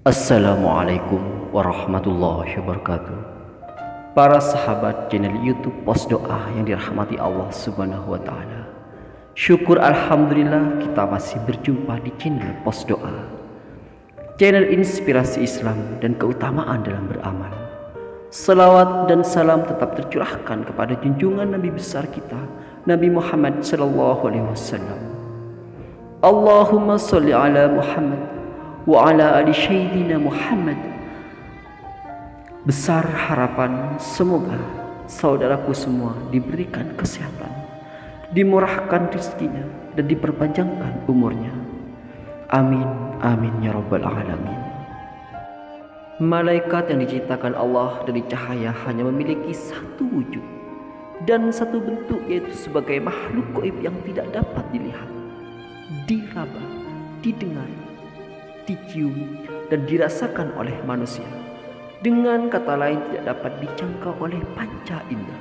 Assalamualaikum warahmatullahi wabarakatuh. Para sahabat channel YouTube Pos Doa yang dirahmati Allah Subhanahu wa taala. Syukur alhamdulillah kita masih berjumpa di channel Pos Doa. Channel inspirasi Islam dan keutamaan dalam beramal. Salawat dan salam tetap tercurahkan kepada junjungan Nabi besar kita, Nabi Muhammad sallallahu alaihi wasallam. Allahumma sholli ala Muhammad wa ala ali sayyidina Muhammad. Besar harapan semoga saudaraku semua diberikan kesehatan, dimurahkan rezekinya dan diperpanjangkan umurnya. Amin amin ya rabbal alamin. Malaikat yang diciptakan Allah dari cahaya hanya memiliki satu wujud dan satu bentuk, yaitu sebagai makhluk gaib yang tidak dapat dilihat, diraba, didengar, dicium dan dirasakan oleh manusia. Dengan kata lain, tidak dapat dijangkau oleh panca indera,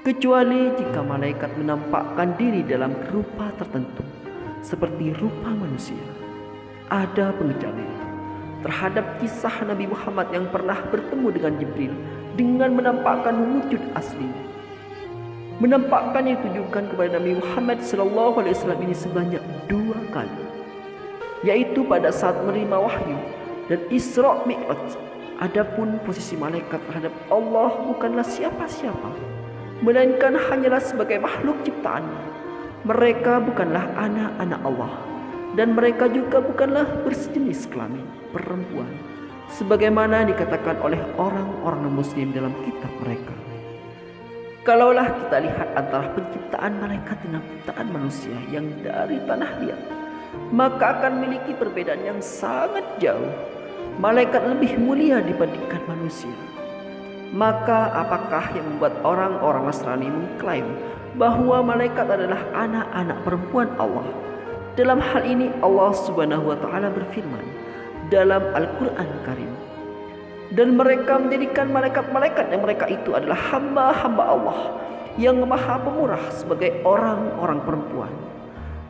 kecuali jika malaikat menampakkan diri dalam rupa tertentu seperti rupa manusia. Ada pengecualian terhadap kisah Nabi Muhammad yang pernah bertemu dengan Jibril dengan menampakkan wujud aslinya. Menampakkan yang ditujukan kepada Nabi Muhammad SAW ini sebanyak 2 kali, yaitu pada saat menerima wahyu dan Isra Mi'raj. Adapun posisi malaikat terhadap Allah bukanlah siapa-siapa, melainkan hanyalah sebagai makhluk ciptaannya. Mereka bukanlah anak-anak Allah, dan mereka juga bukanlah bersejenis kelamin perempuan, sebagaimana dikatakan oleh orang-orang muslim dalam kitab mereka. Kalaulah kita lihat antara penciptaan malaikat dengan penciptaan manusia yang dari tanah liat, maka akan memiliki perbedaan yang sangat jauh. Malaikat lebih mulia dibandingkan manusia. Maka apakah yang membuat orang-orang Nasrani mengklaim bahwa malaikat adalah anak-anak perempuan Allah? Dalam hal ini Allah Subhanahu wa taala berfirman dalam Al-Qur'an Karim, dan mereka menjadikan malaikat-malaikat yang mereka itu adalah hamba-hamba Allah yang Maha Pemurah sebagai orang-orang perempuan.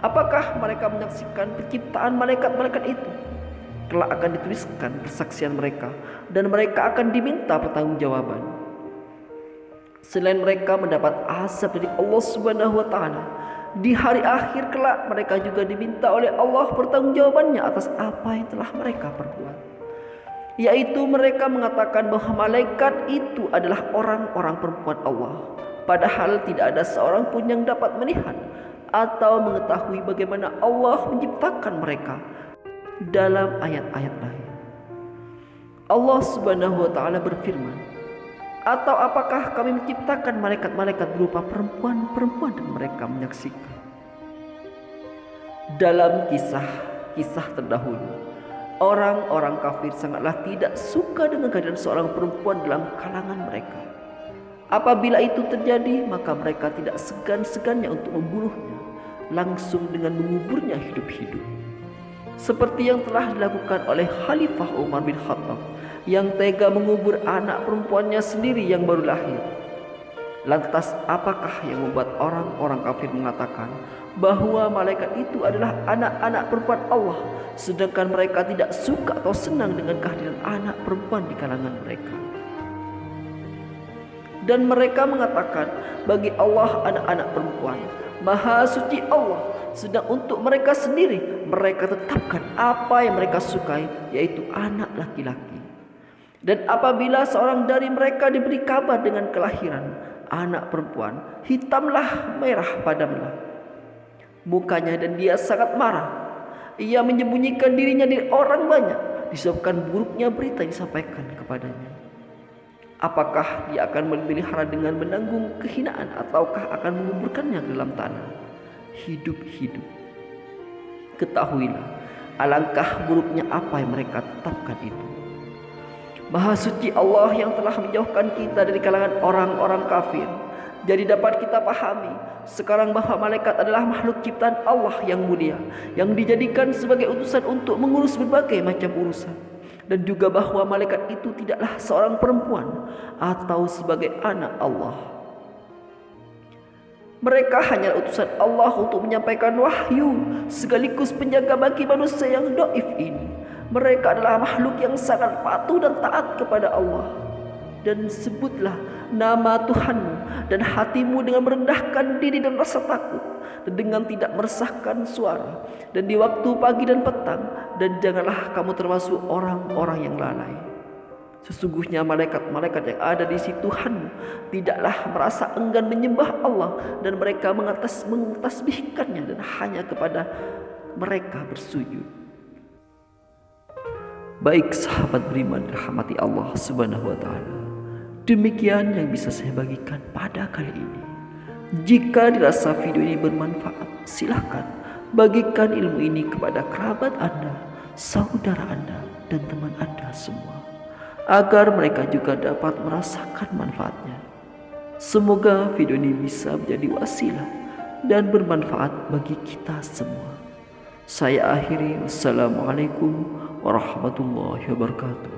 Apakah mereka menyaksikan penciptaan malaikat-malaikat itu? Kelak akan dituliskan persaksian mereka dan mereka akan diminta pertanggungjawaban. Selain mereka mendapat azab dari Allah Subhanahu wa taala, di hari akhir kelak mereka juga diminta oleh Allah pertanggungjawabannya atas apa yang telah mereka perbuat. Yaitu mereka mengatakan bahwa malaikat itu adalah orang-orang perempuan Allah, padahal tidak ada seorang pun yang dapat melihat atau mengetahui bagaimana Allah menciptakan mereka. Dalam ayat-ayat lain Allah Subhanahu wa taala berfirman, atau apakah kami menciptakan malaikat-malaikat berupa perempuan-perempuan dan mereka menyaksikan. Dalam kisah terdahulu, orang-orang kafir sangatlah tidak suka dengan kehadiran seorang perempuan dalam kalangan mereka. Apabila itu terjadi, maka mereka tidak segan-segannya untuk membunuhnya langsung dengan menguburnya hidup-hidup, seperti yang telah dilakukan oleh Khalifah Umar bin Khattab yang tega mengubur anak perempuannya sendiri yang baru lahir. Lantas apakah yang membuat orang-orang kafir mengatakan bahwa malaikat itu adalah anak-anak perempuan Allah, sedangkan mereka tidak suka atau senang dengan kehadiran anak perempuan di kalangan mereka? Dan mereka mengatakan bagi Allah anak-anak perempuan, Maha suci Allah, sedang untuk mereka sendiri mereka tetapkan apa yang mereka sukai, yaitu anak laki-laki. Dan apabila seorang dari mereka diberi kabar dengan kelahiran anak perempuan, hitamlah merah padamlah mukanya dan dia sangat marah. Ia menyembunyikan dirinya dari orang banyak disebabkan buruknya berita yang disampaikan kepadanya. Apakah dia akan memelihara dengan menanggung kehinaan ataukah akan menguburkannya ke dalam tanah hidup-hidup? Ketahuilah alangkah buruknya apa yang mereka tetapkan itu. Maha suci Allah yang telah menjauhkan kita dari kalangan orang-orang kafir. Jadi dapat kita pahami sekarang bahwa malaikat adalah makhluk ciptaan Allah yang mulia, yang dijadikan sebagai utusan untuk mengurus berbagai macam urusan. Dan juga bahwa malaikat itu tidaklah seorang perempuan atau sebagai anak Allah. Mereka hanya utusan Allah untuk menyampaikan wahyu sekaligus penjaga bagi manusia yang dhaif ini, Mereka adalah makhluk yang sangat patuh dan taat kepada Allah. Dan sebutlah nama Tuhanmu dan hatimu dengan merendahkan diri dan rasa takut, dan dengan tidak meresahkan suara, dan di waktu pagi dan petang, dan janganlah kamu termasuk orang-orang yang lalai. Sesungguhnya malaikat-malaikat yang ada di sisi Tuhanmu tidaklah merasa enggan menyembah Allah, dan mereka mentasbihkannya dan hanya kepada mereka bersujud. Baik sahabat beriman dirahmati Allah Subhanahu wa taala, demikian yang bisa saya bagikan pada kali ini. Jika dirasa video ini bermanfaat, silahkan bagikan ilmu ini kepada kerabat Anda, saudara Anda, dan teman Anda semua, agar mereka juga dapat merasakan manfaatnya. Semoga video ini bisa menjadi wasilah dan bermanfaat bagi kita semua. Saya akhiri. Wassalamualaikum warahmatullahi wabarakatuh.